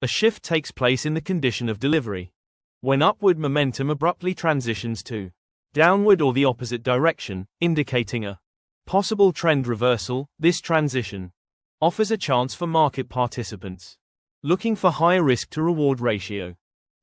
A shift takes place in the condition of delivery. When upward momentum abruptly transitions to downward or the opposite direction, indicating a possible trend reversal, this transition offers a chance for market participants looking for higher risk to reward ratio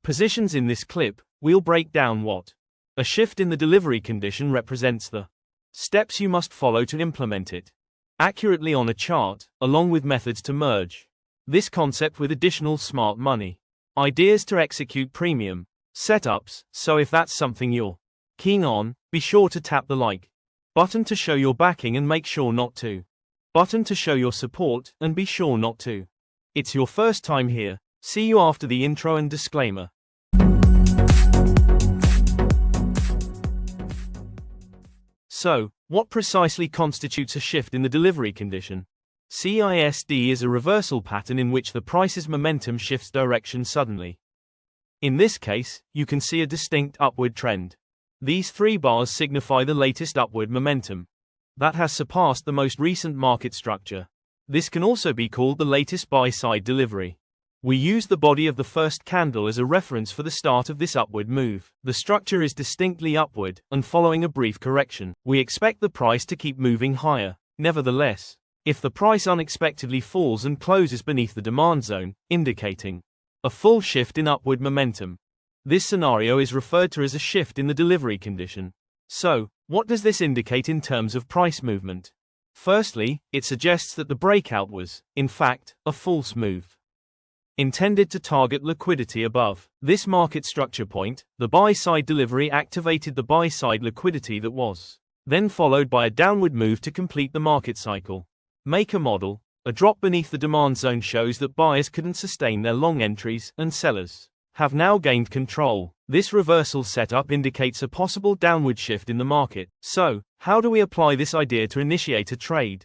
positions. In this clip, we'll break down what a shift in the delivery condition represents, the steps you must follow to implement it accurately on a chart, along with methods to merge this concept with additional smart money ideas to execute premium setups. So if that's something you're keen on, be sure to tap the like button to show your backing and make sure not to button to show your support and be sure not to. It's your first time here. See you after the intro and disclaimer. So, what precisely constitutes a shift in the delivery condition? CISD is a reversal pattern in which the price's momentum shifts direction suddenly. In this case, you can see a distinct upward trend. These three bars signify the latest upward momentum that has surpassed the most recent market structure. This can also be called the latest buy-side delivery. We use the body of the first candle as a reference for the start of this upward move. The structure is distinctly upward, and following a brief correction, we expect the price to keep moving higher. Nevertheless, if the price unexpectedly falls and closes beneath the demand zone, indicating a full shift in upward momentum, this scenario is referred to as a shift in the delivery condition. So, what does this indicate in terms of price movement? Firstly, it suggests that the breakout was, in fact, a false move intended to target liquidity above this market structure point. The buy-side delivery activated the buy-side liquidity that was then followed by a downward move to complete the market cycle. Make a model. A drop beneath the demand zone shows that buyers couldn't sustain their long entries, and sellers have now gained control. This reversal setup indicates a possible downward shift in the market. So, how do we apply this idea to initiate a trade?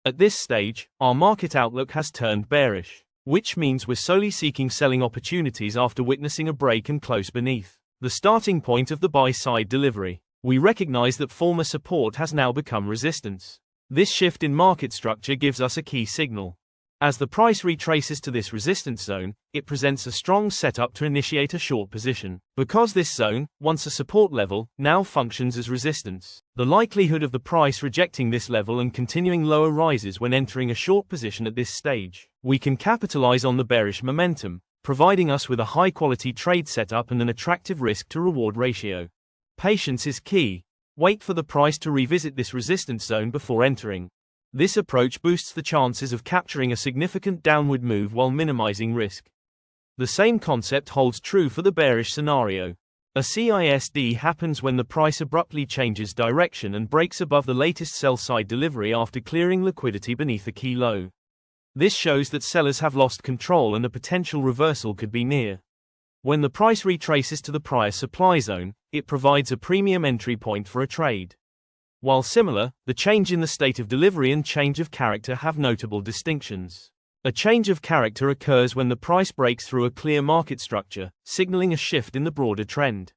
At this stage, our market outlook has turned bearish, which means we're solely seeking selling opportunities after witnessing a break and close beneath the starting point of the buy-side delivery. We recognize that former support has now become resistance. This shift in market structure gives us a key signal. As the price retraces to this resistance zone, it presents a strong setup to initiate a short position. Because this zone, once a support level, now functions as resistance, the likelihood of the price rejecting this level and continuing lower rises when entering a short position at this stage. We can capitalize on the bearish momentum, providing us with a high-quality trade setup and an attractive risk-to-reward ratio. Patience is key. Wait for the price to revisit this resistance zone before entering. This approach boosts the chances of capturing a significant downward move while minimizing risk. The same concept holds true for the bearish scenario. A CISD happens when the price abruptly changes direction and breaks above the latest sell-side delivery after clearing liquidity beneath a key low. This shows that sellers have lost control and a potential reversal could be near. When the price retraces to the prior supply zone, it provides a premium entry point for a trade. While similar, the change in the state of delivery and change of character have notable distinctions. A change of character occurs when the price breaks through a clear market structure, signaling a shift in the broader trend.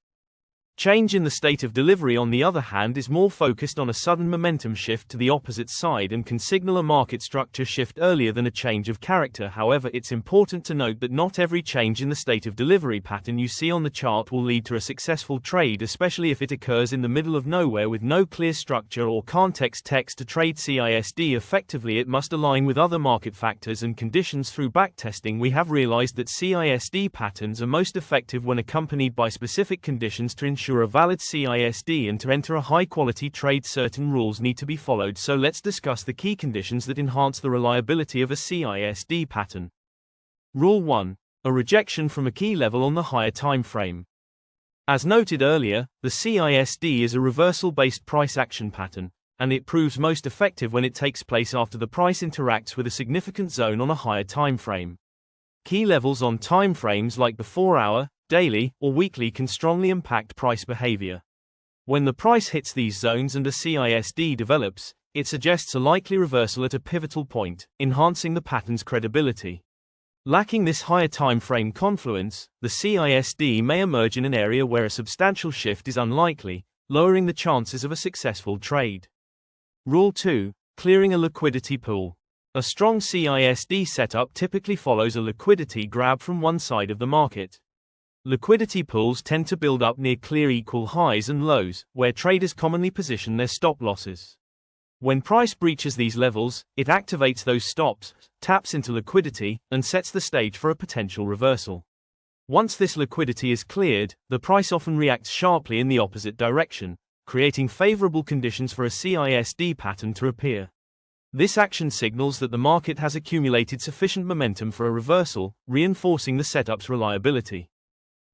Change in the state of delivery, on the other hand, is more focused on a sudden momentum shift to the opposite side and can signal a market structure shift earlier than a change of character. However, it's important to note that not every change in the state of delivery pattern you see on the chart will lead to a successful trade, especially if it occurs in the middle of nowhere with no clear structure or context. To trade CISD effectively, it must align with other market factors and conditions. Through backtesting, we have realized that CISD patterns are most effective when accompanied by specific conditions to ensure a valid CISD and to enter a high-quality trade. Certain rules need to be followed, so let's discuss the key conditions that enhance the reliability of a CISD pattern. Rule 1. A rejection from a key level on the higher time frame. As noted earlier, the CISD is a reversal-based price action pattern, and it proves most effective when it takes place after the price interacts with a significant zone on a higher time frame. Key levels on time frames like the 4-hour, daily, or weekly can strongly impact price behavior. When the price hits these zones and a CISD develops, it suggests a likely reversal at a pivotal point, enhancing the pattern's credibility. Lacking this higher time frame confluence, the CISD may emerge in an area where a substantial shift is unlikely, lowering the chances of a successful trade. Rule 2. Clearing a liquidity pool. A strong CISD setup typically follows a liquidity grab from one side of the market. Liquidity pools tend to build up near clear equal highs and lows, where traders commonly position their stop losses. When price breaches these levels, it activates those stops, taps into liquidity, and sets the stage for a potential reversal. Once this liquidity is cleared, the price often reacts sharply in the opposite direction, creating favorable conditions for a CISD pattern to appear. This action signals that the market has accumulated sufficient momentum for a reversal, reinforcing the setup's reliability.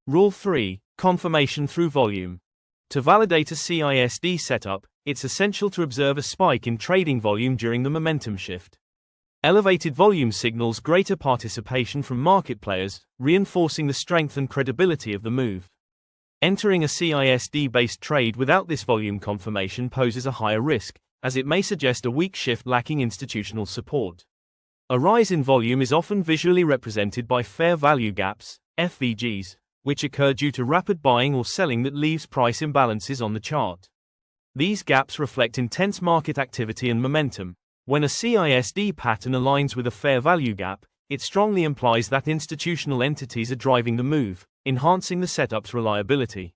Rule 3. Confirmation through volume. To validate a CISD setup, it's essential to observe a spike in trading volume during the momentum shift. Elevated volume signals greater participation from market players, reinforcing the strength and credibility of the move. Entering a CISD-based trade without this volume confirmation poses a higher risk, as it may suggest a weak shift lacking institutional support. A rise in volume is often visually represented by fair value gaps, FVGs, which occur due to rapid buying or selling that leaves price imbalances on the chart. These gaps reflect intense market activity and momentum. When a CISD pattern aligns with a fair value gap, it strongly implies that institutional entities are driving the move, enhancing the setup's reliability.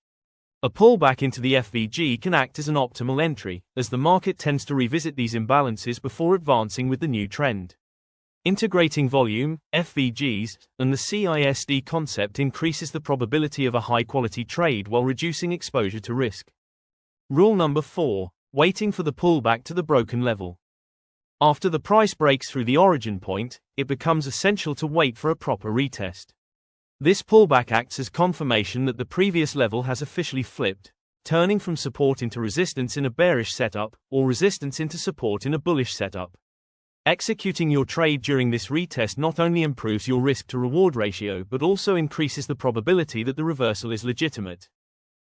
A pullback into the FVG can act as an optimal entry, as the market tends to revisit these imbalances before advancing with the new trend. Integrating volume, FVGs, and the CISD concept increases the probability of a high-quality trade while reducing exposure to risk. Rule number 4. Waiting for the pullback to the broken level. After the price breaks through the origin point, it becomes essential to wait for a proper retest. This pullback acts as confirmation that the previous level has officially flipped, turning from support into resistance in a bearish setup, or resistance into support in a bullish setup. Executing your trade during this retest not only improves your risk-to-reward ratio but also increases the probability that the reversal is legitimate.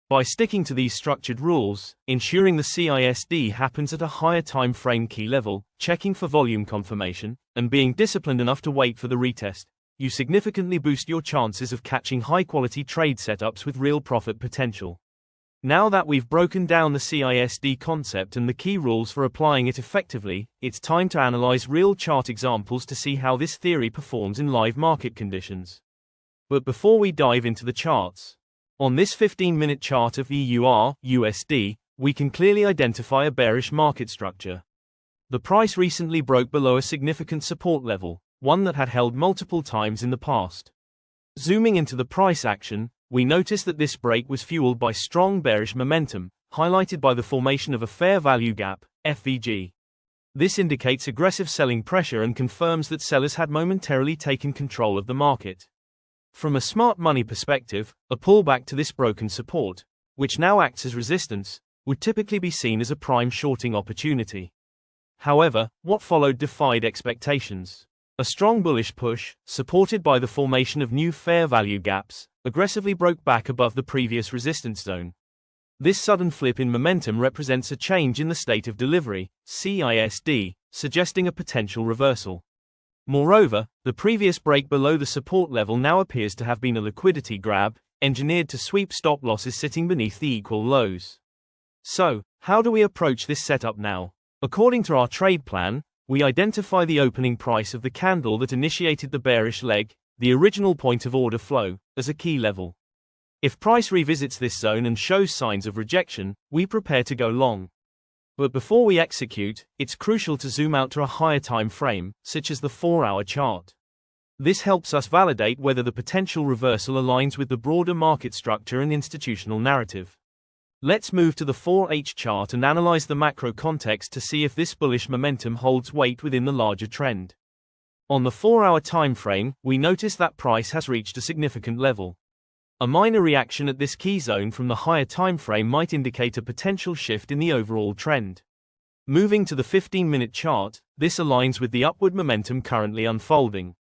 By sticking to these structured rules, ensuring the CISD happens at a higher time frame key level, checking for volume confirmation, and being disciplined enough to wait for the retest, you significantly boost your chances of catching high-quality trade setups with real profit potential. Now that we've broken down the CISD concept and the key rules for applying it effectively, it's time to analyze real chart examples to see how this theory performs in live market conditions. But before we dive into the charts, on this 15-minute chart of EUR/USD, we can clearly identify a bearish market structure. The price recently broke below a significant support level, one that had held multiple times in the past. Zooming into the price action, we notice that this break was fueled by strong bearish momentum, highlighted by the formation of a fair value gap, FVG. This indicates aggressive selling pressure and confirms that sellers had momentarily taken control of the market. From a smart money perspective, a pullback to this broken support, which now acts as resistance, would typically be seen as a prime shorting opportunity. However, what followed defied expectations. A strong bullish push, supported by the formation of new fair value gaps, aggressively broke back above the previous resistance zone. This sudden flip in momentum represents a change in the state of delivery, CISD, suggesting a potential reversal. Moreover, the previous break below the support level now appears to have been a liquidity grab, engineered to sweep stop losses sitting beneath the equal lows. So, how do we approach this setup now? According to our trade plan, we identify the opening price of the candle that initiated the bearish leg, the original point of order flow, as a key level. If price revisits this zone and shows signs of rejection, we prepare to go long. But before we execute, it's crucial to zoom out to a higher time frame, such as the 4-hour chart. This helps us validate whether the potential reversal aligns with the broader market structure and institutional narrative. Let's move to the 4H chart and analyze the macro context to see if this bullish momentum holds weight within the larger trend. On the 4-hour time frame, we notice that price has reached a significant level. A minor reaction at this key zone from the higher time frame might indicate a potential shift in the overall trend. Moving to the 15-minute chart, this aligns with the upward momentum currently unfolding.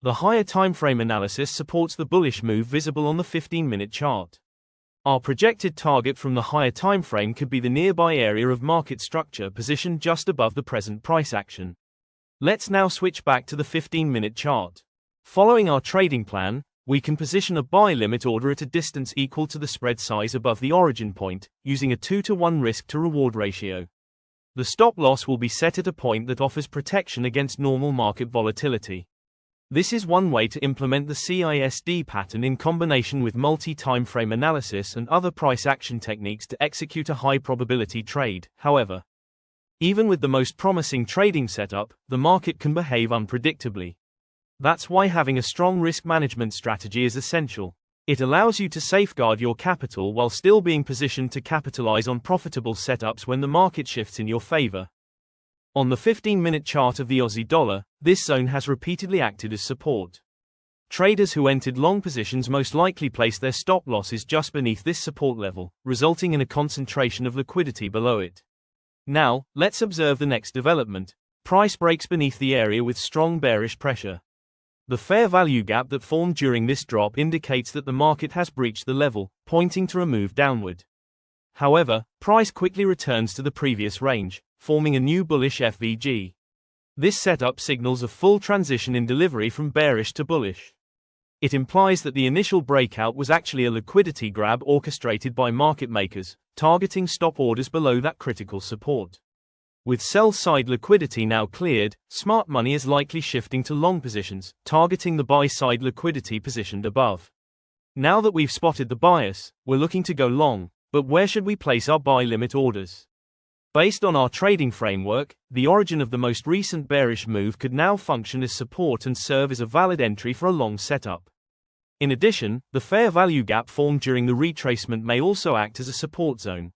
The higher time frame analysis supports the bullish move visible on the 15-minute chart. Our projected target from the higher time frame could be the nearby area of market structure positioned just above the present price action. Let's now switch back to the 15-minute chart. Following our trading plan, we can position a buy limit order at a distance equal to the spread size above the origin point, using a 2-to-1 risk-to-reward ratio. The stop loss will be set at a point that offers protection against normal market volatility. This is one way to implement the CISD pattern in combination with multi-time frame analysis and other price action techniques to execute a high-probability trade. However, even with the most promising trading setup, the market can behave unpredictably. That's why having a strong risk management strategy is essential. It allows you to safeguard your capital while still being positioned to capitalize on profitable setups when the market shifts in your favor. On the 15-minute chart of the Aussie dollar, this zone has repeatedly acted as support. Traders who entered long positions most likely placed their stop losses just beneath this support level, resulting in a concentration of liquidity below it. Now, let's observe the next development. Price breaks beneath the area with strong bearish pressure. The fair value gap that formed during this drop indicates that the market has breached the level, pointing to a move downward. However, price quickly returns to the previous range, forming a new bullish FVG. This setup signals a full transition in delivery from bearish to bullish. It implies that the initial breakout was actually a liquidity grab orchestrated by market makers, targeting stop orders below that critical support. With sell-side liquidity now cleared, smart money is likely shifting to long positions, targeting the buy-side liquidity positioned above. Now that we've spotted the bias, we're looking to go long, but where should we place our buy limit orders? Based on our trading framework, the origin of the most recent bearish move could now function as support and serve as a valid entry for a long setup. In addition, the fair value gap formed during the retracement may also act as a support zone.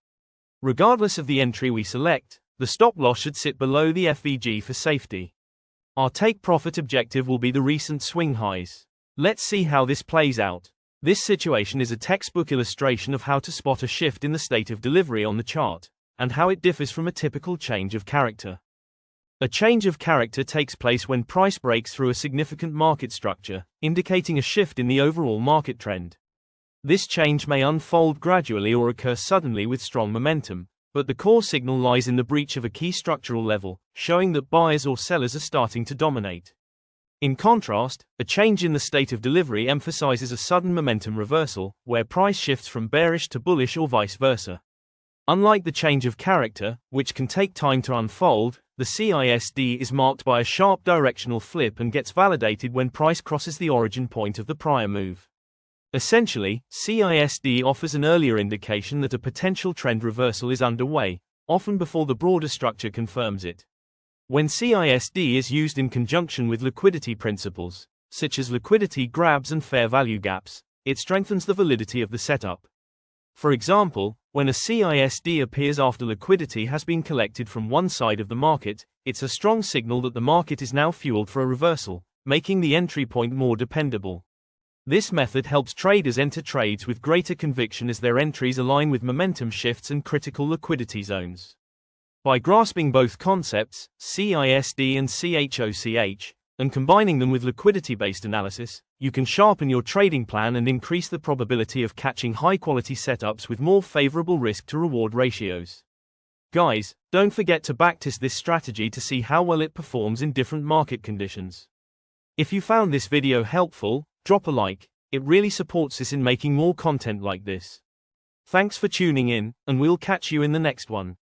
Regardless of the entry we select, the stop loss should sit below the FVG for safety. Our take profit objective will be the recent swing highs. Let's see how this plays out. This situation is a textbook illustration of how to spot a shift in the state of delivery on the chart, and how it differs from a typical change of character. A change of character takes place when price breaks through a significant market structure, indicating a shift in the overall market trend. This change may unfold gradually or occur suddenly with strong momentum, but the core signal lies in the breach of a key structural level, showing that buyers or sellers are starting to dominate. In contrast, a change in the state of delivery emphasizes a sudden momentum reversal, where price shifts from bearish to bullish or vice versa. Unlike the change of character, which can take time to unfold, the CISD is marked by a sharp directional flip and gets validated when price crosses the origin point of the prior move. Essentially, CISD offers an earlier indication that a potential trend reversal is underway, often before the broader structure confirms it. When CISD is used in conjunction with liquidity principles, such as liquidity grabs and fair value gaps, it strengthens the validity of the setup. For example, when a CISD appears after liquidity has been collected from one side of the market, it's a strong signal that the market is now fueled for a reversal, making the entry point more dependable. This method helps traders enter trades with greater conviction as their entries align with momentum shifts and critical liquidity zones. By grasping both concepts, CISD and CHOCH, and combining them with liquidity-based analysis, you can sharpen your trading plan and increase the probability of catching high-quality setups with more favorable risk-to-reward ratios. Guys, don't forget to backtest this strategy to see how well it performs in different market conditions. If you found this video helpful, drop a like, it really supports us in making more content like this. Thanks for tuning in, and we'll catch you in the next one.